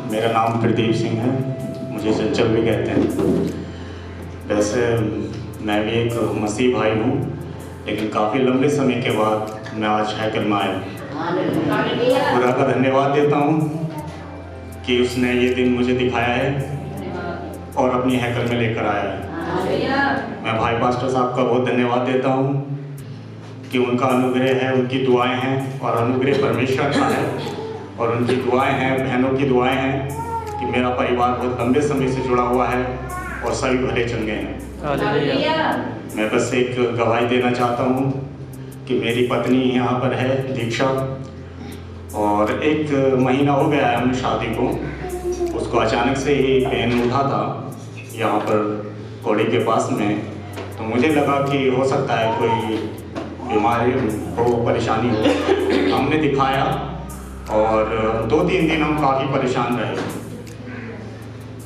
मेरा नाम प्रदीप सिंह है, मुझे चंचल भी कहते हैं। वैसे मैं भी एक मसीह भाई हूँ, लेकिन काफ़ी लंबे समय के बाद मैं आज हैकल में आया हूँ। खुदा का धन्यवाद देता हूँ कि उसने ये दिन मुझे दिखाया है और अपनी हैकल में लेकर आया है। मैं भाई पास्टर साहब का बहुत धन्यवाद देता हूँ कि उनका अनुग्रह है, उनकी दुआएं हैं और अनुग्रह परमेश्वर का है और उनकी दुआएं हैं, बहनों की दुआएं हैं कि मेरा परिवार बहुत लंबे समय से जुड़ा हुआ है और सभी भले चंगे हैं। मैं बस एक गवाही देना चाहता हूँ कि मेरी पत्नी यहाँ पर है, दीक्षा, और 1 महीना हो गया है हमने शादी को। उसको अचानक से ही पेन उठा था यहाँ पर कौड़ी के पास में, तो मुझे लगा कि हो सकता है कोई बीमारी हो, परेशानी हो। हमने दिखाया और 2-3 दिन हम काफ़ी परेशान रहे।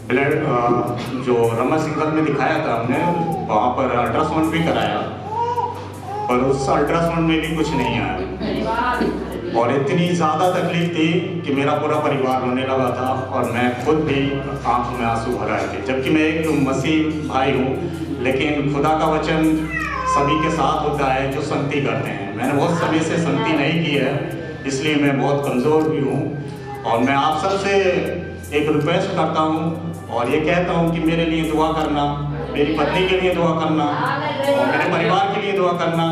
ब्लड जो रमा सिंगल में दिखाया था हमने, वहाँ पर अल्ट्रासाउंड भी कराया, पर उस अल्ट्रासाउंड में भी कुछ नहीं आया और इतनी ज़्यादा तकलीफ थी कि मेरा पूरा परिवार रोने लगा था और मैं खुद भी आंखों में आंसू भर आए थे। जबकि मैं एक मसीह भाई हूँ, लेकिन खुदा का वचन सभी के साथ होता है जो संगति करते हैं। मैंने बहुत समय से संगति नहीं की है, इसलिए मैं बहुत कमज़ोर भी हूँ और मैं आप सबसे एक रिक्वेस्ट करता हूँ और ये कहता हूँ कि मेरे लिए दुआ करना, मेरी पत्नी के लिए दुआ करना और मेरे परिवार के लिए दुआ करना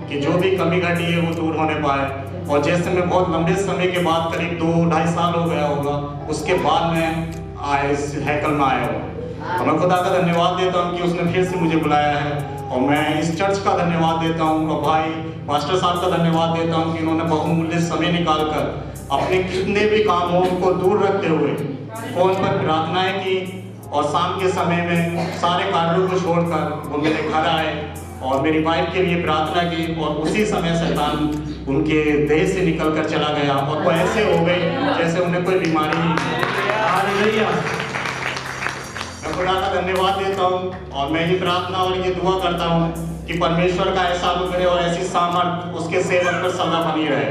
कि जो भी कमी घटी है वो दूर होने पाए। और जैसे मैं बहुत लंबे समय के बाद, करीब 2-2.5 साल हो गया होगा, उसके बाद मैं इस हैकल में आया हूँ और मैं खुदा का धन्यवाद देता हूँ कि उसने फिर से मुझे बुलाया है। और मैं इस चर्च का धन्यवाद देता हूँ और भाई पास्टर साहब का धन्यवाद देता हूँ कि उन्होंने बहुमूल्य समय निकालकर अपने कितने भी काम हो उनको दूर रखते हुए फोन पर प्रार्थनाएं की और शाम के समय में सारे कार्यों को छोड़कर वो मेरे घर आए और मेरी वाइफ के लिए प्रार्थना की और उसी समय शैतान उनके देह से निकल कर चला गया और वो ऐसे हो गए जैसे उन्हें कोई बीमारी नहीं। मैं खुदा का धन्यवाद देता हूँ और मैं ये प्रार्थना और ये दुआ करता हूँ कि परमेश्वर का ऐसा अनुग्रह और ऐसी सामर्थ उसके सेवक पर सदा बनी रहे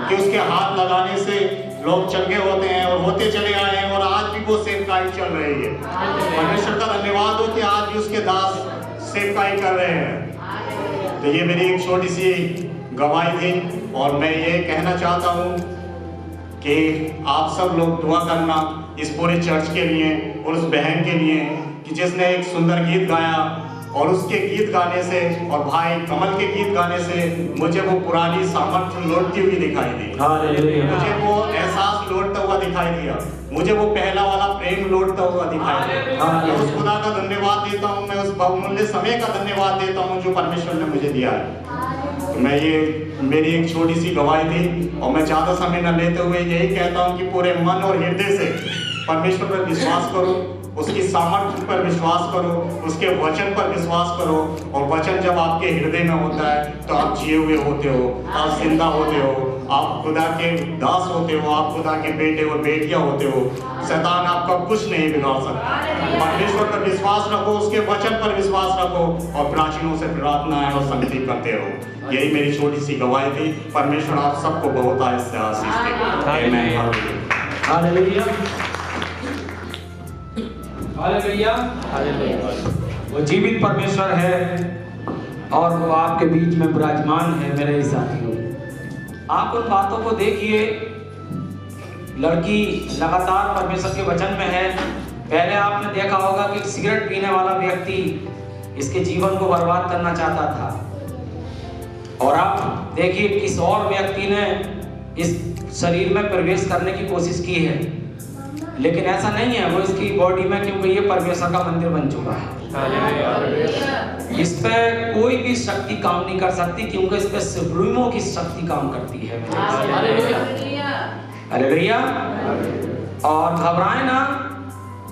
कि उसके हाथ लगाने से लोग चंगे होते हैं और होते चले आए हैं और आज भी वो सेवकाई चल रही है। परमेश्वर का धन्यवाद हो कि आज भी उसके दास सेवकाई कर रहे हैं। तो ये मेरी एक छोटी सी गवाही थी और मैं ये कहना चाहता हूँ कि आप सब लोग दुआ करना इस पूरे चर्च के लिए और उस बहन के लिए कि जिसने एक सुंदर गीत गाया और उसके गीत गाने से और भाई कमल के गीत गाने से मुझे वो पुरानी सामर्थ्य लौटती हुई दिखाई दी, मुझे वो एहसास लौटता हुआ दिखाई दिया, मुझे वो पहला वाला प्रेम लौटता हुआ दिखाई दिया। मैं उस खुदा का धन्यवाद देता हूँ, मैं उस बहुमूल्य समय का धन्यवाद देता हूँ जो परमेश्वर ने मुझे दिया है। तो मैं ये मेरी एक छोटी सी गवाही थी और मैं ज़्यादा समय न लेते हुए यही कहता हूँ कि पूरे मन और हृदय से परमेश्वर पर विश्वास करो, उसकी सामर्थ्य पर विश्वास करो, उसके वचन पर विश्वास करो और वचन जब आपके हृदय में होता है तो आप जिए हुए होते हो, आप जिंदा होते हो, आप खुदा के दास होते हो, आप खुदा के बेटे और बेटियां होते हो। शैतान आपका कुछ नहीं बिगाड़ सकता। परमेश्वर पर विश्वास रखो, उसके वचन पर विश्वास रखो और प्राचीनों से प्रार्थनाएं और संगति करते रहो। यही मेरी छोटी सी गवाही थी। परमेश्वर आप सबको बहुत आशीष दे। Hallelujah, hallelujah, hallelujah. वो जीवित परमेश्वर है और वो आपके बीच में विराजमान है। मेरे साथियों, आप उन बातों को देखिए। लड़की लगातार परमेश्वर के वचन में है। पहले आपने देखा होगा कि सिगरेट पीने वाला व्यक्ति इसके जीवन को बर्बाद करना चाहता था और अब देखिए किस और व्यक्ति ने इस शरीर में प्रवेश करने की कोशिश की है, लेकिन ऐसा नहीं है वो इसकी बॉडी में, क्योंकि ये परमेश्वर का मंदिर बन चुका है। इस पे कोई भी शक्ति काम नहीं कर सकती, क्योंकि इस पे सुप्रीमो की शक्ति काम करती है। हालेलुया। और घबराए ना,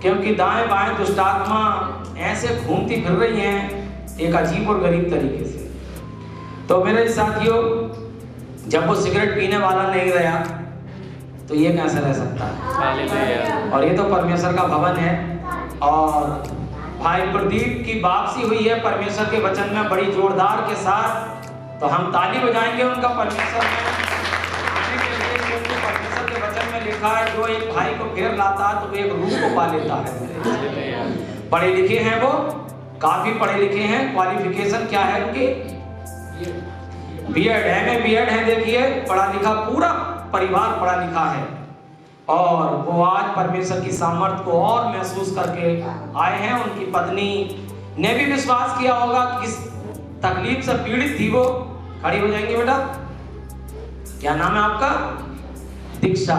क्योंकि दाएं बाएं दुष्टात्मा ऐसे घूमती फिर रही हैं एक अजीब और गरीब तरीके से। तो मेरे साथियों, जब वो सिगरेट पीने वाला नहीं रहा तो ये कैसे रह सकता है? और ये तो परमेश्वर का भवन है। और भाई प्रदीप की वापसी हुई है परमेश्वर के वचन में बड़ी जोरदार के साथ, तो हम ताली बजाएंगे उनका परमेश्वर में आने के लिए, क्योंकि परमेश्वर के वचन में लिखा है जो एक भाई को फेर लाता है तो वो एक रूह को पा लेता है। पढ़े लिखे हैं वो, काफी पढ़े लिखे हैं। क्वालिफिकेशन क्या है उनकी? बीएड, एमए बीएड है। देखिए पढ़ा लिखा, पूरा परिवार पढ़ा लिखा है और वो आज परमेश्वर की सामर्थ को और महसूस करके आए हैं। उनकी पत्नी ने भी विश्वास किया होगा कि किस तकलीफ से पीड़ित थी वो। खड़ी हो जाएंगे बेटा, क्या नाम है आपका? दीक्षा।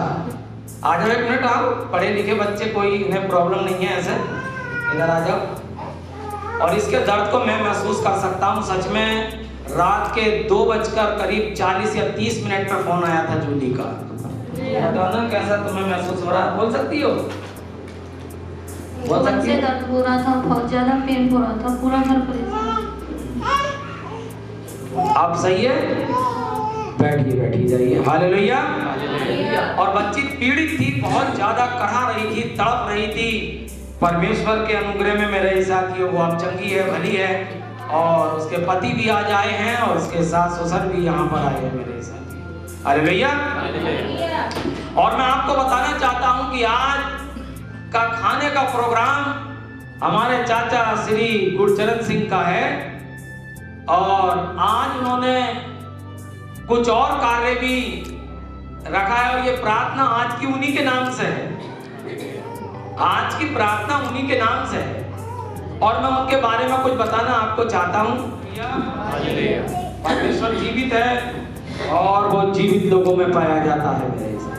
आ जाओ, एक मिनट आओ। पढ़े लिखे बच्चे, कोई इन्हें प्रॉब्लम नहीं है, ऐसे इधर आ जाओ। और इसके दर्द को मैं महसूस कर सकता हूँ सच में। रात के 2:40 या 30 मिनट पे फोन आया था जूली का। बताना कैसा तुम्हें महसूस हो रहा है? बोल सकती हो? बोल सकती हो? दर्द हो रहा था, बहुत ज्यादा पेन हो रहा था, पूरा घर परेशान। आप सही है? बैठिए बैठिए जाइए। हालेलुया। और बच्ची पीड़ित थी, बहुत ज्यादा कढ़ा रही थी, तड़प रही थी। परमेश्वर के अनुग्रह में मेरे हिसाब की वो अब चंगी है, भली है। और उसके पति भी आज आए हैं और उसके सास ससुर भी यहाँ पर आए हैं मेरे हिसाब की। हालेलुया। और मैं आपको बताना चाहता हूँ कि आज का खाने का प्रोग्राम हमारे चाचा श्री गुरचरण सिंह का है और आज उन्होंने कुछ और कार्य भी रखा है और ये प्रार्थना आज की उन्हीं के नाम से है। आज की प्रार्थना उन्हीं के नाम से है और मैं उनके बारे में कुछ बताना आपको चाहता हूँ। परमेश्वर जीवित है और वो जीवित लोगों में पाया जाता है मेरे हिसाब।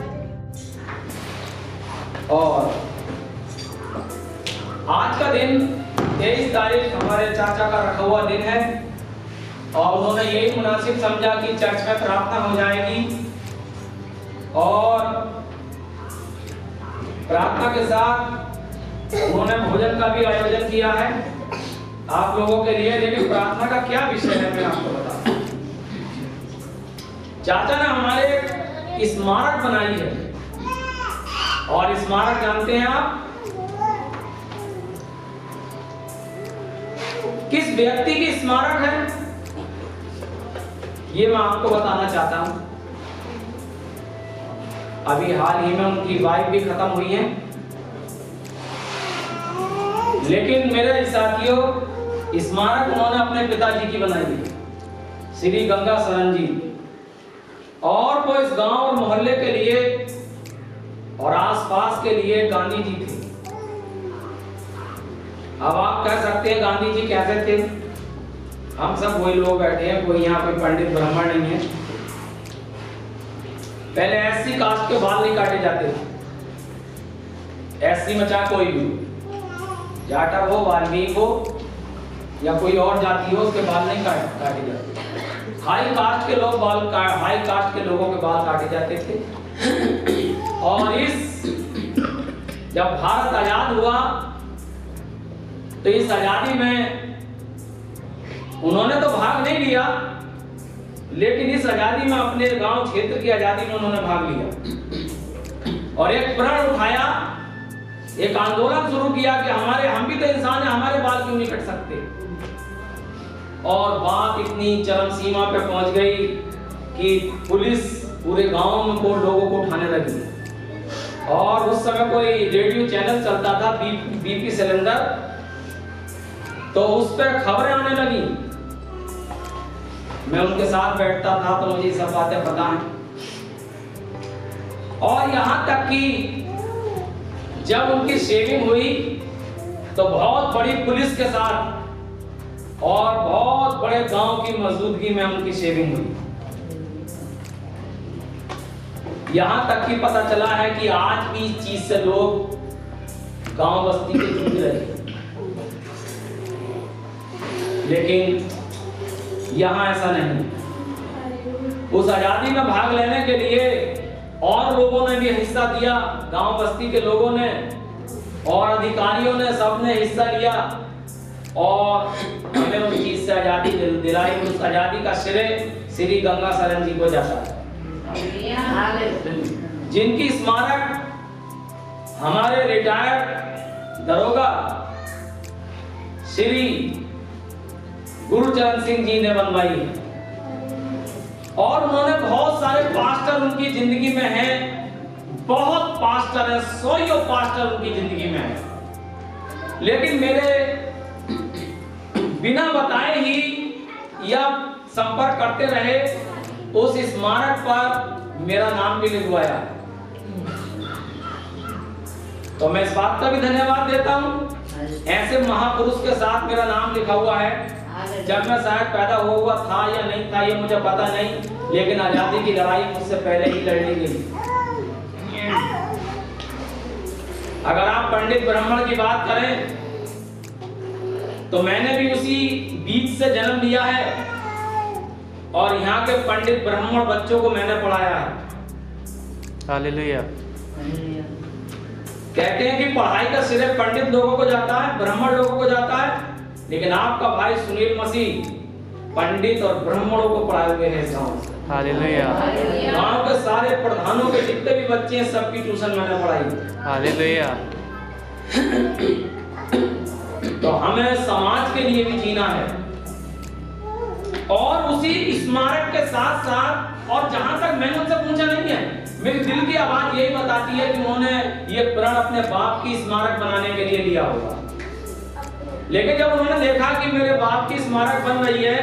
और आज का दिन 23 तारीख हमारे चाचा का रखा हुआ दिन है और उन्होंने यही मुनासिब समझा कि चर्च में प्रार्थना हो जाएगी और प्रार्थना के साथ उन्होंने भोजन का भी आयोजन किया है आप लोगों के लिए। लेकिन प्रार्थना का क्या विषय है मैं आपको बताता हूं। चाचा ने हमारे स्मारक बनाई है और स्मारक जानते हैं आप किस व्यक्ति की स्मारक है? ये मैं आपको बताना चाहता हूं। अभी हाल ही में उनकी वाइफ भी खत्म हुई है, लेकिन मेरे साथियों स्मारक उन्होंने अपने पिताजी की बनाई है, श्री गंगा शरण जी। और वो इस गांव और मोहल्ले के लिए और आसपास के लिए गांधी जी थे। अब आप कह सकते हैं गांधी जी कैसे थे? हम सब वही लोग बैठे हैं, कोई यहाँ कोई पंडित ब्राह्मण नहीं है। पहले एससी कास्ट के बाल नहीं काटे जाते थे। एससी में चाहे कोई भी, जाटव हो, वाल्मीकि हो या कोई और जाति हो, उसके बाल नहीं काटे जाते। हाई कास्ट के लोग हाई कास्ट के लोगों के बाल काटे जाते थे। और जब भारत आजाद हुआ तो इस आजादी में उन्होंने तो भाग नहीं लिया, लेकिन इस आजादी में अपने गांव क्षेत्र की आजादी में उन्होंने भाग लिया और एक प्रण उठाया, एक आंदोलन शुरू किया कि हम भी तो इंसान हैं, हमारे बाल क्यों नहीं कट सकते। और बात इतनी चरम सीमा पे पहुंच गई कि पुलिस पूरे गांव में लोगों को उठाने लगी। और उस समय कोई रेडियो चैनल चलता था बीपी सिलेंडर, तो उस पर खबरें आने लगी। मैं उनके साथ बैठता था तो मुझे सब बातें पता हैं। और यहां तक कि जब उनकी शेविंग हुई तो बहुत बड़ी पुलिस के साथ और बहुत बड़े गांव की मौजूदगी में उनकी शेविंग हुई। यहां तक कि पता चला है कि आज भी इस चीज से लोग गांव बस्ती के जूझ रहे हैं। लेकिन यहां ऐसा नहीं। उस आजादी में भाग लेने के लिए और लोगों ने भी हिस्सा दिया, गांव बस्ती के लोगों ने और अधिकारियों ने, सबने हिस्सा लिया और हमें उस चीज से आजादी दिलाई। उस आजादी का श्रेय श्री गंगा शरण जी को जाता है, जिनकी स्मारक हमारे रिटायर्ड दरोगा श्री गुरचरण सिंह जी ने बनवाई है। और उन्होंने बहुत सारे पास्टर उनकी जिंदगी में हैं बहुत पास्टर है, सौ पास्टर उनकी जिंदगी में है, लेकिन मेरे बिना बताए ही या संपर्क करते रहे, उस स्मारक पर मेरा नाम भी लिखवाया। तो मैं इस बात का भी धन्यवाद देता हूं, ऐसे महापुरुष के साथ मेरा नाम लिखा हुआ है। जब मैं शायद पैदा हुआ था या नहीं था ये मुझे पता नहीं, लेकिन आजादी की लड़ाई मुझसे पहले ही लड़ ली गई। अगर आप पंडित ब्राह्मण की बात करें तो मैंने भी उसी बीज से जन्म लिया है और यहाँ के पंडित ब्राह्मण बच्चों को मैंने पढ़ाया है। हालेलुया। कहते हैं कि पढ़ाई का श्रेय पंडित लोगों को जाता है, ब्राह्मण लोगों को जाता है, लेकिन आपका भाई सुनील मसीह पंडित और ब्राह्मणों को पढ़ाए हुए हैं गाँव से। हालेलुया। गाँव के सारे प्रधानों के जितने भी बच्चे हैं सबकी ट्यूशन मैंने पढ़ाई। हालेलुया। तो हमें समाज के लिए भी जीना है और उसी स्मारक के साथ साथ, और जहां तक मैंने उनसे पूछा नहीं है, मेरे दिल की आवाज यही बताती है कि उन्होंने ये प्रण अपने बाप की स्मारक बनाने के लिए लिया होगा, लेकिन जब उन्होंने देखा कि मेरे बाप की स्मारक बन रही है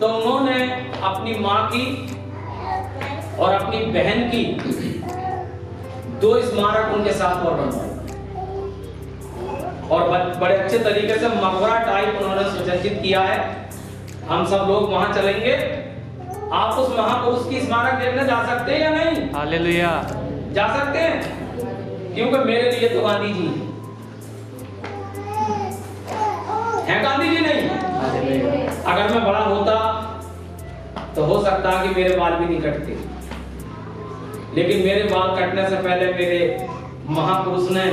तो उन्होंने अपनी माँ की और अपनी बहन की 2 स्मारक उनके साथ और बनवाए और बड़े अच्छे तरीके से मकबरा टाइप उन्होंने सुसज्जित किया है। हम सब लोग वहां चलेंगे। आप उस महापुरुष की स्मारक देखने जा सकते हैं या नहीं? हालेलुया। जा सकते हैं, क्योंकि मेरे लिए तो गांधी जी हैं। गांधी जी नहीं, अगर मैं बड़ा होता तो हो सकता कि मेरे बाल भी नहीं कटते, लेकिन मेरे बाल कटने से पहले मेरे महापुरुष ने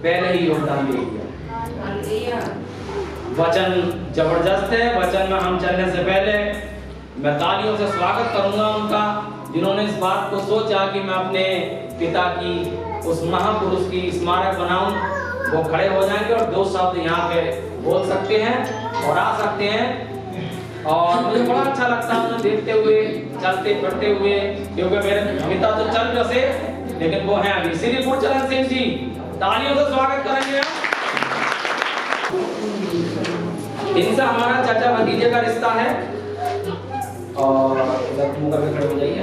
पहले ही योगदान दे दिया। वचन जबरदस्त है। वचन में हम चलने से पहले मैं तालियों से स्वागत करूंगा उनका, जिन्होंने इस बात को सोचा कि मैं अपने पिता की उस महापुरुष की स्मारक बनाऊं। वो खड़े हो जाएंगे और 2 शब्द यहाँ पे बोल सकते हैं और आ सकते हैं, और मुझे बड़ा अच्छा लगता है उन्हें देखते हुए, चलते फिरते हुए, क्योंकि मेरे पिता तो चल बसे लेकिन वो हैं अभी। श्री गुरचरण सिंह जी, तालियों से स्वागत करेंगे। इनसे हमारा चाचा भतीजे का रिश्ता है और इधर मुंह करके खड़े हो जाइए।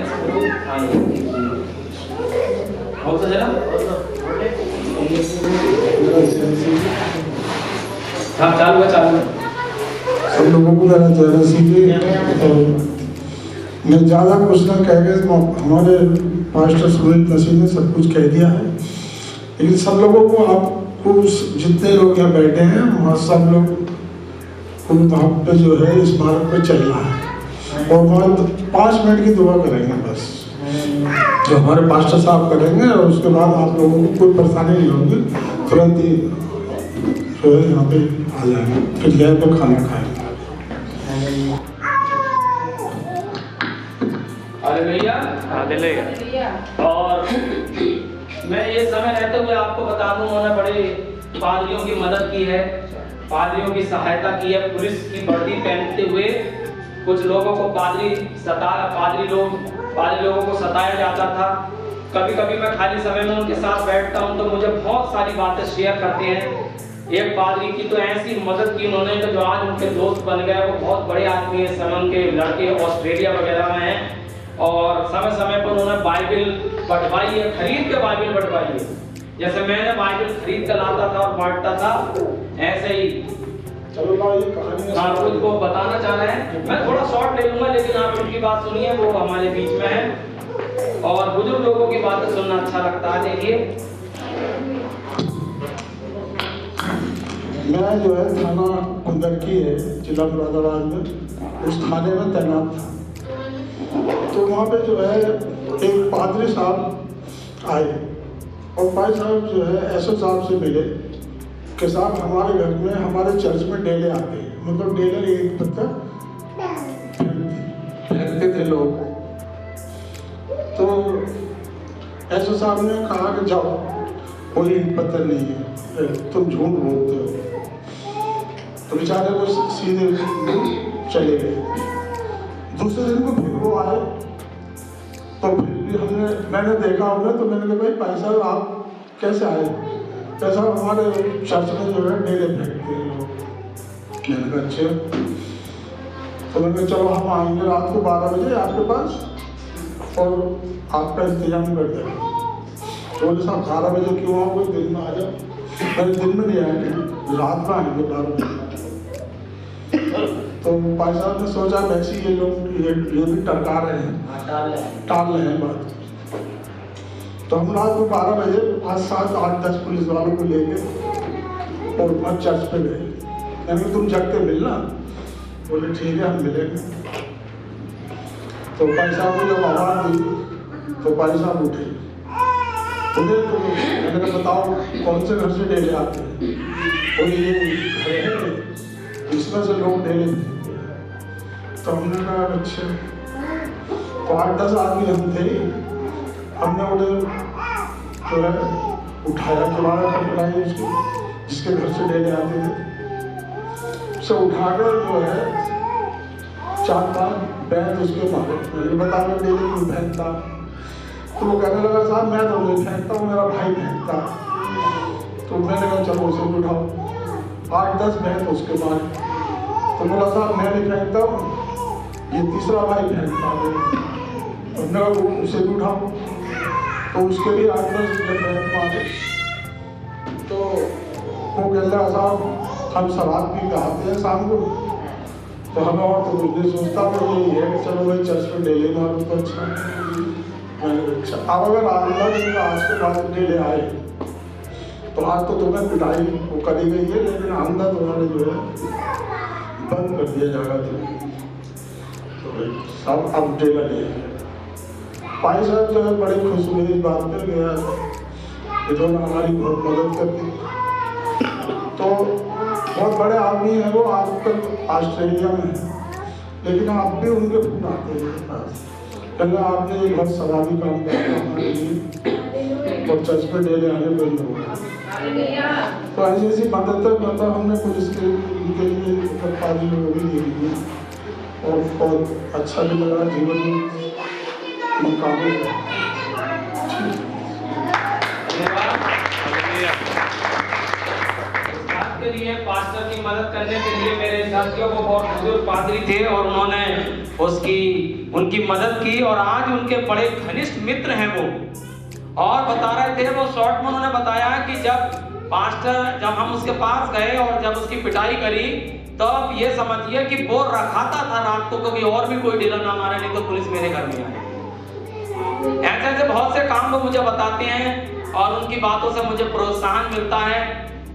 और तो जरा हाँ चालू है, चालू है। सब लोगों को मेरा जय मसीह। मैं ज़्यादा कुछ ना कह गए, हमारे पास्टर सुनील मसीह ने सब कुछ कह दिया है, लेकिन सब लोगों को, आपको जितने लोग यहाँ बैठे हैं वहाँ सब लोग को वहाँ पे जो है स्मारक पे चलना है और वहाँ 5 मिनट की दुआ करेंगे बस, जो हमारे पास्टर साहब करेंगे, और उसके बाद आप लोगों को कोई परेशानी नहीं होगी, तुरंत ही जो है यहाँ पे आ जाएंगे, फिर गए तो खाना खाएंगे। हालेलुया। और मैं ये समय रहते हुए आपको बता दूं, उन्होंने बड़े पादरियों की मदद की है, पादरियों की सहायता की है। पुलिस की वर्दी पहनते हुए कुछ लोगों को पादरी लोगों को सताया जाता था। कभी कभी मैं खाली समय में उनके साथ बैठता हूं तो मुझे बहुत सारी बातें शेयर करते हैं। एक पादरी की तो ऐसी मदद की उन्होंने कि जो आज उनके दोस्त बन गए। वो बहुत बड़े आदमी है, समय उनके लड़के ऑस्ट्रेलिया वगैरह में हैं, और समय समय पर उन्होंने बाइबिल बंटवाई है, खरीद के बाइबिल बंटवाई है। जैसे मैंने बाइबिल खरीद कर लाता था और बांटता था, ऐसे ही आप खुद को बताना चाह रहे हैं। मैं थोड़ा शॉर्ट ले लूंगा, लेकिन आप उनकी बात सुनिए, वो हमारे बीच में है और बुजुर्ग लोगों की बातें सुनना अच्छा लगता है। देखिए, मैं जो है थाना कुंदरकी है, जिला मुरादाबाद में, उस थाने में तैनात था। तो वहाँ पे जो है एक पादरी साहब आए और भाई साहब जो है एसओ साहब से मिले कि साहब हमारे घर में, हमारे चर्च में डेले आते हैं, मतलब डेले एक पत्ता फेंकते थे लोग। तो एसओ साहब ने कहा कि जाओ, कोई ईंट पत्थर नहीं है, तुम झूठ बोलते हो। तो बेचारे वो सीधे चले गए। दूसरे दिन को फिर वो आए तो फिर भी मैंने देखा उन्हें, तो मैंने कहा भाई पैसा आप कैसे आए? पैसा हमारे चर्च में जो है डेले फेंकते हैं लोग। मैंने कहा अच्छा। तो मैंने कहा चलो हम आएंगे रात को 12 बजे आपके पास और आपका इंतजाम कर देंगे। तो बोले साहब 12 बजे क्यों आओगे, दिन में आ जाओ। मैंने दिन में नहीं आएंगे, रात में आएंगे 12 बजे। तो भाई साहब ने सोचा वैसे ये लोग ये भी टरका रहे हैं, टाल रहे हैं बात। तो हम रात को 12 बजे 5, 7, 8, 10 पुलिस वालों को लेके और चर्च पे गए। यानी तुम जग के मिलना। बोले ठीक है हम मिलेंगे। तो भाई साहब को जब आवाज़ दी तो भाई साहब उठे। तो मैंने कहा बताओ कौन से घर से डेले आते हैं? बोले ये घर है, इसमें से लोग डेले। तो हमने कहा अच्छा। तो 8-10 आदमी हम थे। हमने उन्हें जो है उठाया, दोबारा खटखटाई उसको, जिसके घर से डेले आते थे। उसे उठाकर जो है 4-5 बैठ उसके मारे। मैंने बताया डेले क्यों फेंकता? तो वो कहने लगा साहब मैं तो नहीं फेंकता हूँ, मेरा भाई फेंकता। तो मैंने कहा चलो उसे भी उठाओ। 8-10 बैठ उसके मारे। तो बोला साहब मैं नहीं फेंकता हूँ, ये तीसरा भाई फेंकता है। हमने कहा उसे भी उठाओ। तो उसके भी 8-10 बैठ मारे। तो वो कहने लगा साहब हम शराब पी के आते हैं शाम को, तो हमें और तो कुछ नहीं सोचता, तो यही है कि चलो भाई चर्च में डेली मारो तो अच्छा। अच्छा अब अगर आंदा दिन आज के बाद डेले आए तो आज तो तुम्हें पिटाई वो करी गई है, लेकिन आंदा तुम्हारे जो है बंद कर दिया जाएगा। तो सब अब डेला नहीं है। भाई साहब जो है बड़ी खुश हुई इस बात पे गया, इन्होंने हमारी बहुत मदद कर दी। तो बहुत बड़े आदमी हैं वो, आजकल ऑस्ट्रेलिया में है, लेकिन आप भी उनके फोन आते हैं। पहले आपने एक बहुत सवाली काम किया हमारे लिए और चर्च पे डेले आने बंद हो गए। तो ऐसी ऐसी मदद मतलब हमने पुलिस के उनके लिए पाजी वो भी दे दी और बहुत अच्छा भी लगा जीवन में कामों के लिए पास्टर की मदद करने के लिए मेरे साथियों को बहुत बुजुर्ग पादरी थे और उन्होंने उनकी मदद की और आज उनके बड़े घनिष्ठ मित्र हैं वो। और बता रहे थे वो शॉर्ट में उन्होंने बताया कि जब हम उसके पास गए और जब उसकी पिटाई करी तब ये समझिए कि वो रखाता था रात को, क्योंकि और भी कोई डेला ना मारे, नहीं तो पुलिस मेरे घर में आए। ऐसे ऐसे बहुत से काम वो मुझे बताते हैं और उनकी बातों से मुझे प्रोत्साहन मिलता है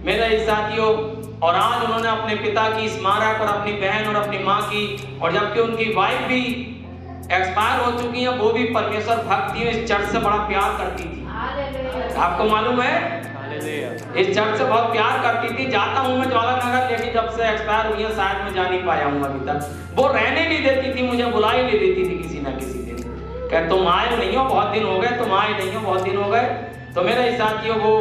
मेरे साथियों। और आज उन्होंने अपने पिता की स्मारक और अपनी बहन और अपनी माँ की, और जबकि उनकी वाइफ भी एक्सपायर हो चुकी है, वो भी परमेश्वर भक्त थी, इस चर्च से बड़ा प्यार करती थी। आपको मालूम है इस चर्च से बहुत प्यार करती थी। जाता हूँ मैं ज्वाला नगर, लेकिन जब से एक्सपायर हुई है शायद मैं जा नहीं पाया हूँ अभी तक। वो रहने नहीं देती थी, मुझे बुला ही नहीं देती थी किसी ना किसी दिन। कह तुम आए नहीं हो बहुत दिन हो गए, तुम आए नहीं हो बहुत दिन हो गए। तो मेरे साथियों वो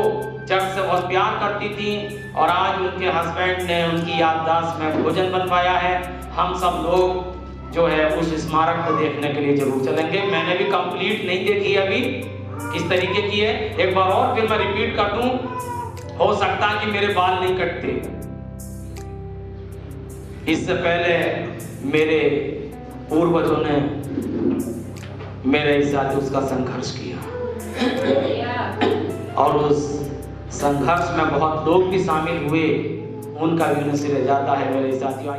चर्च से बहुत प्यार करती थी और आज उनके हस्बैंड ने उनकी याददाश्त में भोजन बनवाया है। हम सब लोग जो है उस स्मारक को देखने के लिए जरूर चलेंगे। मैंने भी कंप्लीट नहीं देखी अभी किस तरीके की है, एक बार और फिर मैं रिपीट कर दूं, हो सकता है कि मेरे बाल नहीं कटते। इससे पहले मेरे पूर्वजों ने मेरे साथ उसका संघर्ष किया और उस संघर्ष में बहुत लोग भी शामिल हुए, उनका भी नसीब जाता है मेरे साथियों।